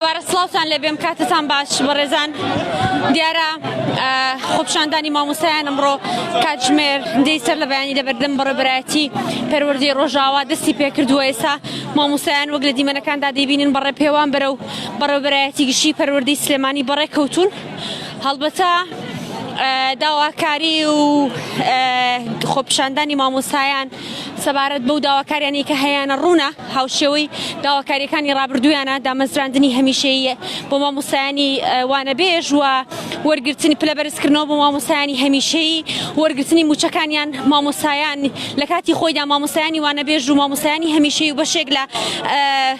سڵاوتان لەبێم کاتتان باش بەڕێزان دیارە خۆپیشاندانی مامۆستایان ئەمڕۆ کاتژمێر دەی سەر لە بەیانی دەبەردەم بەڕێبەرایەتی پەروەردەی ڕۆژاوا دەستی پێکردووە. ئێستا مامۆستایان وەک لە دیمەنەکاندا دەیبینن بەڕێ پێوان بەرەو بەڕێبەرایەتی گشتی پەروەردەی سلێمانی بەڕێکەوتون. هەڵبەتە داواکاری و خۆپیشاندانی مامۆستایان سەبارەت بەو داواکاریانی کە هەیەە ڕوونە هاوشێوەی داواکاریەکانی ڕابردوویانە دامەزراندنی هەمیشەیی بۆ مامۆستایانی وانەبێژ و وەرگرتنی پلەبەرزکردنەوە بۆ مامۆستایانی هەمیشەیی وەرگرتنی موچەکانیان مامۆستایان لە کاتی خۆیدا مامۆستایانی وانەبێژ و مامۆستایانی هەمیشەیی و بەشێک لە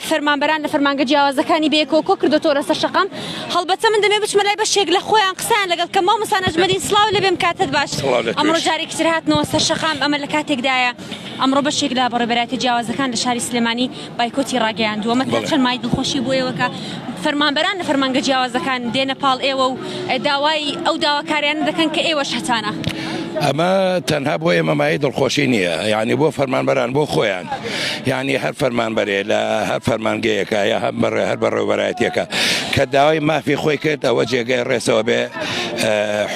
فەرمانبەران لە فەرمانگە جیاوازەکانی بەیەکەوە کۆ کردوتەوە لەسەر شەقام. هەڵبەتە من دەمێ بچمە لای بەشێک لە خۆیان قسەیان لەگەڵ کە مامۆستا نەجمەدین سڵاو لەبێم کاتت باش. ئەمڕۆ جارێکی تر هاتنەوە سەر شەقام ئەمە لە کاتێکدایە ئەمڕۆ بەشێک لە بەڕێبەرایەتی جیاوازەکان لە شاری سلێمانی بایکۆتی ڕاگەیاندووە. مەتەن چەند مای دڵخۆشی بۆ ئێوە کە فەرمانبەران لە فەرمانگە جیاوازەکان دێنە پاڵ ئێوە و داوای ئەو داواکاریانە دەکەن کە ئێوەش هەتانە. ئەمە تەنها بۆ ئێمە مای دڵخۆشی نییە، یعنی بۆ فەرمانبەران بۆ خۆیان، یعنی هەر فەرمانبەرێ لە هەر فەرمانگەیەکە یا هەر بەڕێوەبەرایەتیەکە کە داوای مافی خۆی کرد ئەوە جێگەی ڕێسەوە بێ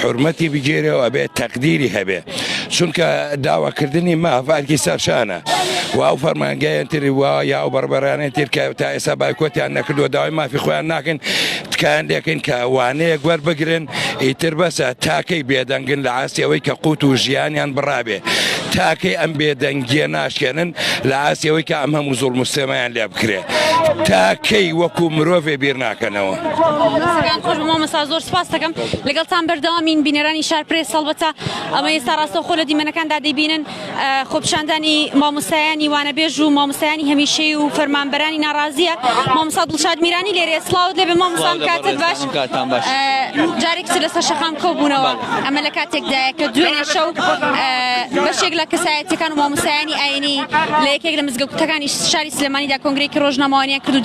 حورمەتی بگیرێەوە بێ تەقدیری هەبێ، چونکە داواکردنی مافارکی سەرشانە و ئەو فەرمانگەیان تری وا یا ئەو بەڕێبەرانەی تر کە تا ئێستا بایکۆتیان نەکردووە داوای مافی خۆیان ناکەن تکایان دێکن کە وانەیە وەربگرن ئیتر بەسە تاکەی بێدەنگن لە ئاسیەوەی کە قوت و ژیانیان بڕابێ، تاکەی ئەم بێدەنگیە ناشکێنن لە ئاسیەوەی کە ئەم هەموو زوڵم و ستەمەیان لێ بکرێ، تاکەی وەکو مرۆڤێ بیر ناکەنەوە. خۆش مامۆستا زۆر سپاس دەکەم لەگەڵتان بەردەوامین بینەرانی شارپرێس. هەڵبەتە ئەمە ئێستا ڕاستەوخۆ لە دیمەنەکاندا دەیبینن خۆپیشاندانی مامۆستایانی وانەبێژ و مامۆستایانی هەمیشەیی و فەرمانبەرانی ناڕازیە. مامۆستا دڵشاد میرانی لێرێ سڵاوت لێبێ مامۆستام کاتت باش. جارێک لەسەر شەقام کۆبوونەوە ئەمە لە کاتێکدایە کە دوێنێ شەو بەشێک لە کەسایەتیەکان و مامۆستایانی ئاینی لە یەکێک لە مزگەوتەکانی شاری سلێمانیدا کۆنگرێکی ڕۆژنامەوانیان کرد و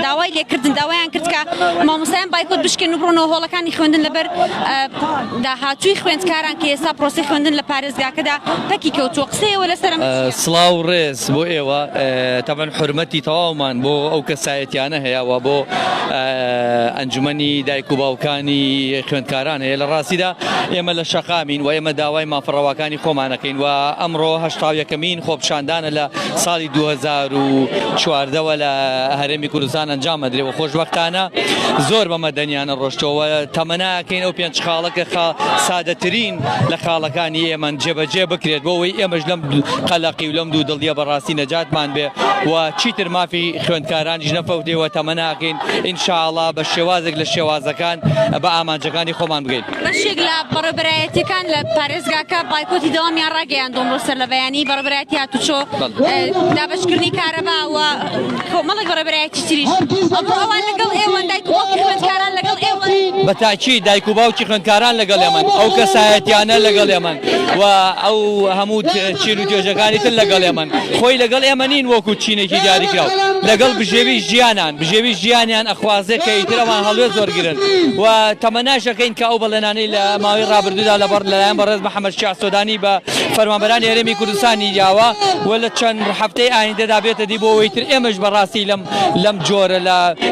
داوای لێکردن داوایان کرد کە مامۆستایان بایکۆت بشکێن و بڕۆنەوە هۆڵەکانی خوێندن لەبەر داهاتووی خوێندکاران کە ئێستا پرۆسی خوێندن لە پارێزگاکەدا پەکی کەوتووە. قسەیەوە لەسەرم سڵاو ڕێز بۆ ئێوە تەبەن حورمەتی تەواومان بۆ ئەو کەسایەتیانە هەیەەوە بۆ ئەنجومەنی دایک و باوکانی خوێندکاران هەیە. لە ڕاستیدا ئێمە لە شەقامین و ئێمە داوای مافڕەوەکانی خۆمانەکەین و ئەمڕۆ هەشتا یەکەمین خۆپیشاندانە لە ساڵی 2014ەوە لە هەرێمی کوردستان ئەنجام ئەدرێەوە. خۆشبەختانە زۆر بە مەدەنیانە ڕۆشتەوە تەمەناکەین ئەو پێنج خاڵەکە سادەترین لە خاڵەکانی ئێمە جێبەجێ بکرێت بۆ ئەوەی ئێمەش لەم قەلەقی و لەم دوو دڵیە بەڕاستی نەجاتمان بێ و چیتر مافی خوێندکارانیش نەفەوتێەوە تەمەناکەین ئینشاءڵڵا بە شێوازێک لە شێوازەکان بە ئامانجەکانی خۆمان بگەین. بەشێک لە بەڕێبەرایەتیەکان لە پارێزگاکە بایکۆتی دەوامیان ڕاگەیاندووە ئەمڕۆ سەر لە بەیانی بەڕێبەرایەتی هاتوچۆ دابەشکردنی کارەبا و کۆمەڵێک بەڕێبەرایەتی تریش. ئەمڕۆ ئەوان لەگەڵ ئێوە دایک و باوکی خوێندکاران لەگەڵ ئێوە بەتاکی دایک و باوکی خوێندکاران لەگەڵ ئێمەن، ئەو کەسایەتیانە لەگەڵ ئێمەن و ئەو هەموو چیر و توێژەکانی تر لەگەڵ ئێمەن. خۆی لەگەڵ ئێمە نین وەکو چینێکی دیاریکراو، لەگەڵ بژێوی ژیانیان ئەخوازێ کە ئیتر ئەوان هەڵوێ زۆر گرن و تەمەناشەکەین کە ئەو بەڵێنانەی لە ماوەی ڕابردوودا لەلایەن بەڕێز محەممەد شیع سۆدانی بە فەرمانبەرانی هەرێمی کوردستانی داوە و لە چەند هەفتەی ئایندەدا بێتە دی بۆ ئەوەی تر ئێمەش بەڕاستی لەم جۆرە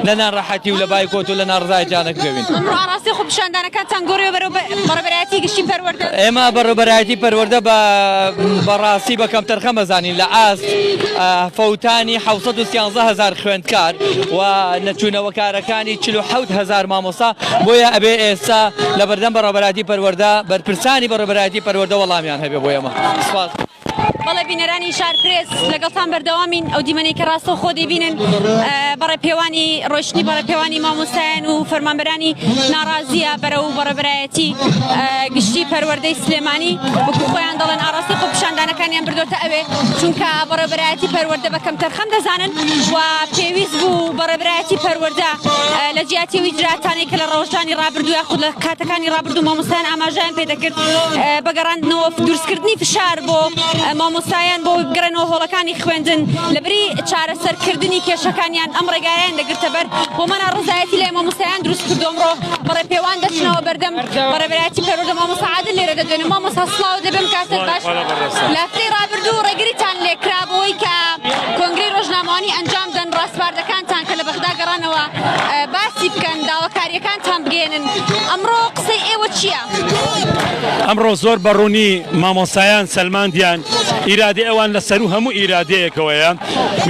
لە نانڕەحەتی و لە بایکۆت و لە ناڕزایەتیانە بکەوین. ڕاستی خۆپیشاندانەکانتان گۆڕێ بەرەو بەڕێبەرایەتی گشتی پەروەردە. ئێمە بەڕێبەرایەتی پەروەردە بەڕاستی بە کەمتەر خەمەزانین لە ئاست فەوتانی 713,000 خوێندکار و نەچوونەوەکارەکانی 47,000 مامۆستا بۆیە ئەبێ ئێستا لە بەردەم بەڕێبەرایەتی پەروەردە بەرپرسانی بەڕێبەرایەتی پەروەردە وەڵامیان هەبێ بۆ ئێمە. سپاس. بەڵێ بینەرانی شارپرێس لەگەڵتان بەردەوامین ئەو دیمەنەی کە ڕاستە خۆ دەبینن بەڕێپێوانی ڕۆشنی بەڕێپێوانی مامۆستایان و فەرمانبەرانی ناڕازیە بەرەو بەڕێبەرایەتی گشتی پەروەردەی سلێمانی وەکو خۆیان دەڵێن ئاڕاستی خۆپیشاندانەکانیان بردوتە ئەوێ چونکە بەڕێبەرایەتی پەروەردە بە کەمتەر خەم دەزانن و پێویست بوو بەڕێبەرایەتی پەروەردە لە جیاتیەوەی جراتانێک کە لە ڕۆژانی ڕابردووە خود لە کاتەکانی ڕابردوو مامۆستایان ئاماژەیان پێدەکرد بەگەڕاندنەوە دروستکردنی فشار بۆ مامۆستایان بۆ گەڕێنەوە هۆڵەکانی خوێندن لەبری چارەسەرکردنی کێشەکانیان ئەم ڕێگایان دەگرتە بەر بۆ مەنا ڕزایەتی لە مامۆستایان دروست کردو. ئەمڕۆ بەڕێپێوان دەچنەوە بەردەم بەڕێبەرایەتی پەروەردە مامۆستا عادل لێرە دەدوێنێ. مامۆستا سڵاو دەبێم کاتت باش. لە هەفتەی ڕابردوو ڕێگریتان لێکرا بۆی کە کۆنگرەی ڕۆژنامەوانی ئەنجام دەن ڕاستپاردەکانتان کە لە بەغدا گەڕانەوە باسی بکەن داواکاریەکانتان بگێنن ئەمڕۆ قسەی ئێوە چییە؟ ئەمڕۆ زۆر بەڕوونی مامۆسایان سەلماندیان ئیرادی ئەوان لەسەر و هەموو ئیرادەیەکەوەیە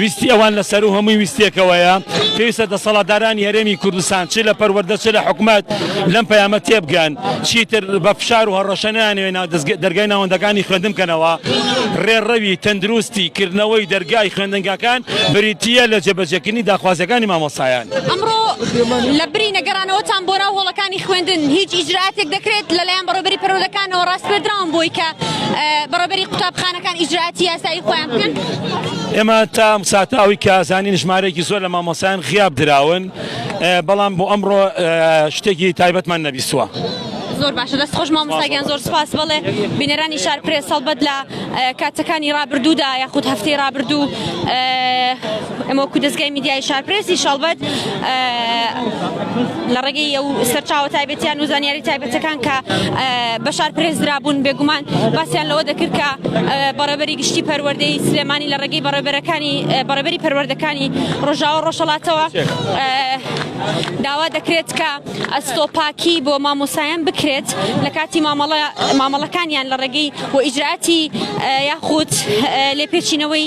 ویستی ئەوان لەسەر و هەمووی ویستێکەوەیە پێویستە دەسەڵاتدارانی هەرێمی کوردستان چ لە پەروەردە چ لە حکومەت لەم پەیامە تێبگەن چیتر بە فشار و هەڕەشەنیانەوێ دەرگای ناوەندەکانی خوێندن بکەنەوە ڕێڕەوی تەندروستی کردنەوەی دەرگای خوێندنگاکان بریتیە لە جێبەجێکردنی داخوازەکانی مامۆسایان. ئەمڕۆ لە بری نەگەڕانەوەتان بۆ ناو هۆڵەکانی خوێندن هیچ ئیجراتێک دەکرێت لەلایەن بەڕێوەبەری پەروەردەکانەوە ڕاستپێدراون بۆی کە بەڕێوەبەری قوتابخانەکان ئیجراتی یاسایی خۆیان بکەن؟ ئێمە تا ساتاوی کە ئازانین ژمارەیەکی زۆر لە مامۆسایان غیاب دراون بەڵام بۆ ئەمڕۆ شتێکی تایبەتمان نەبیستووە. زۆر باشە دەست خۆش مامۆستاگیان زۆر سپاس بڵێ بینەرانی شارپرێس هەڵبەت لە کاتەکانی ڕابردوودا یاخود هەفتەی ڕابردوو ئەمە وەکو دەستگای میدیای شارپرێسی شەڵبەت لە ڕێگەی ئەو سەرچاوە تایبەتیان و زانیاری تایبەتەکان کە بە شارپرێس درابوون بێگومان باسییان لەوە دەکرد کە بەڕێوەبەری گشتی پەروەردەی سلێمانی لە ڕێگەی بەڕێوەبەری پەروەردەکانی ڕۆژاوە ڕۆژهەڵاتەوە داوا دەکرێت کە ئەستۆپاکی بۆ مامۆسایان بکرێت لە کاتی مامەڵەکانیان لە ڕێگەی بۆ ئیجراتی یاخود لێپێچینەوەی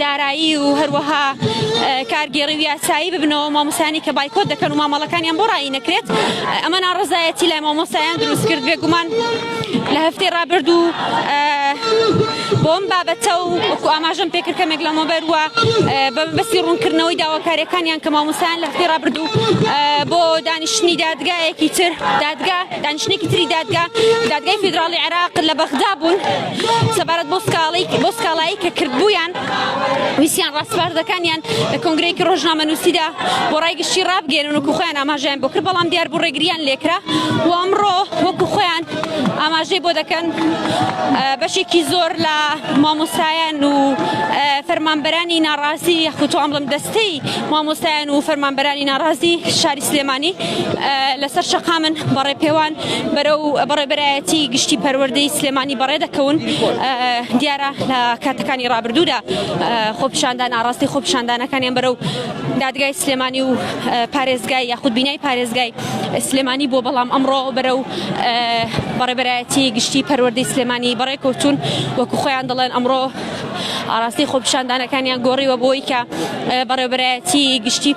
دارایی و هەروەها کارگێڕی و یاسایی ببنەوە مامۆسایانی کە بایکۆت دەکەن و مامەڵەکانیان بۆ ڕایی نەکرێت ئەمە ناڕەزایەتی لای مامۆسایان دروست کرد بێگومان لە هەفتەی ڕابردوو بۆ ئەم بابەتە و وەکو ئاماژەم پێکرد کەمێک لەمەبەر وە بەستی ڕوونکردنەوەی داواکاریەکانیان کە مامۆسایان لە هەفتەی ڕابردوو بۆ دانیشتنی دادگایەکی تر دانیشتنێکی تری دادگای فیدراڵی عێراق لە بەغدا بوون سەبارەت بۆ سکاڵایی کە کردبوویان ویسیان ڕاستپاردەکانیان لە کۆنگرەیەکی ڕۆژنامەنووسیدا بۆ ڕای گشتی ڕابگەێنن وەکو خۆیان ئاماژەیان بۆ کرد بەڵام دیار بوو ڕێگریان لێکرا و ئەمڕۆ وەکو خۆیان ئاماژەی بۆ دەکەن بەشێکی زۆر لە مامۆسایان و فەرمانبەرانی ناڕازی یاخود ئەمڵم دەستەی مامۆسایان و فەرمانبەرانی ناڕازی شاری سلێمانی لەسەر شەقامن بەڕێپێوان بەرەو بەڕێبەرایەتی گشتی پەروەردەی سلێمانی بەڕێ دەکەون دیارە لە کاتەکانی ڕابردوودا خۆپیشاندان ئاڕاستی خۆپیشاندانەکانیان بەرەو دادگای سلێمانی و پارێزگای یاخود بینای پارێزگای سلێمانی بۆ بەڵام ئەمڕۆ بەرەو بەڕێبەرایەتی گشتی پەروەردەی سلێمانی بەڕێکەوتون وەکو خۆیان دەڵێن ئەمڕۆ ئاڕاستی خۆپیشاندانەکانیان گۆڕیوە بۆی کە بەڕێبەرایەتی گشتی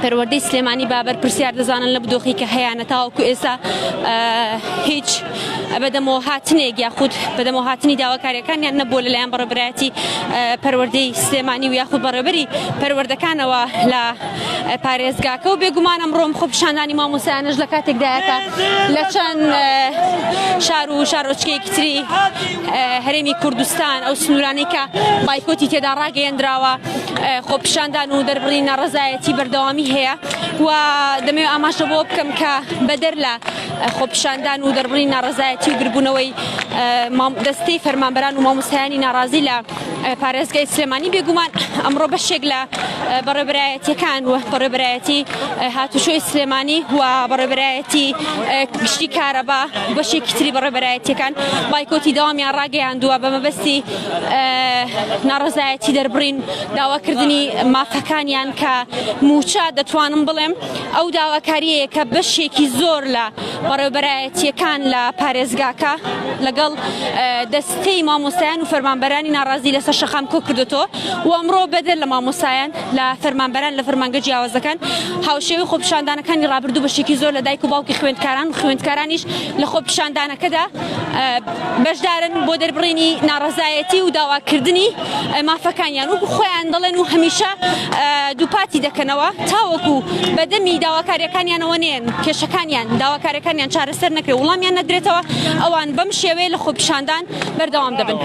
پەروەردەی سلێمانی بابەر پرسیار دەزانن لە بدۆخی کە هەیەە تاوەکو ئێستا هیچ بەدەمەوە هاتنێک یاخود بەدەمەوە هاتنی داواکاریەکانیان نەبووە لەلایەن بەڕێبەرایەتی پەروەردەی سلێمانی و یاخود بەڕێبەری پەروەردەکانەوە لە پارێزگاکە و بێگومان ئەمڕۆم خۆپیشاندانی مامۆسایانش لە کاتێکدایەکە لە چەند شار و شارۆچکەیەکی تری هەرێمی کوردستان ئەو سنوورانەی کە بایکۆتی تێدا ڕاگەیەندراوە خۆپیشاندان و دەربڕی ناڕەزایەتی بەردەوامی هەیە و دەمەوێت ئاماژە بۆ بکەم کە بەدەر لە خۆپیشاندان و دەربڕی ناڕەزایەتی و گربوونەوەی دەستەی فەرمانبەران و مامۆسایانی ناڕازی لە پارێزگای سلێمانی بێگومان ئەمڕۆ بەشێک لە بەڕێبەرایەتیەکان و بەڕێبەرایەتی هاتوچۆی سلێمانی و بەڕێبەرایەتی گشتی کارەبا بەشێکی تری بەڕێبەرایەتیەکان بایکۆتی داوامیان ڕاگەیاندووە بە مەبەستی ناڕەزایەتی دەربڕین داواکردنی مافەکانیان کە موچە دەتوانم بڵێم ئەو داواکاریەیە کە بەشێکی زۆر لە بەڕێوەبەرایەتیەکان لە پارێزگاکە لەگەڵ دەستەی مامۆسایان و فەرمانبەرانی ناڕازی لەسەر شەقام کۆ کردوتەوە و ئەمڕۆ بەدەر لە مامۆسایان لە فەرمانبەران لە فەرمانگە جیاوازەکان هاوشێوەی خۆپیشاندانەکانی ڕابردوو بەشێکی زۆر لە دایک و باوکی خوێندکاران و خوێندکارانیش لە خۆپیشاندانەکەدا بەشدارن بۆ دەربڕینی ناڕەزایەتی و داواکردنی مافەکانیان و خۆیان دەڵێن و هەمیشە دووپاتی دەکەنەوە تاوەکو بەدەمی داواکاریەکانیانەوە نێن کێشەکانیان داواکاریەکانیان چارەسەر نەکرێت وڵامیان نەدرێتەوە ئەوان بەم شێوەیە لە خۆپیشاندان بەردەوام دەبن.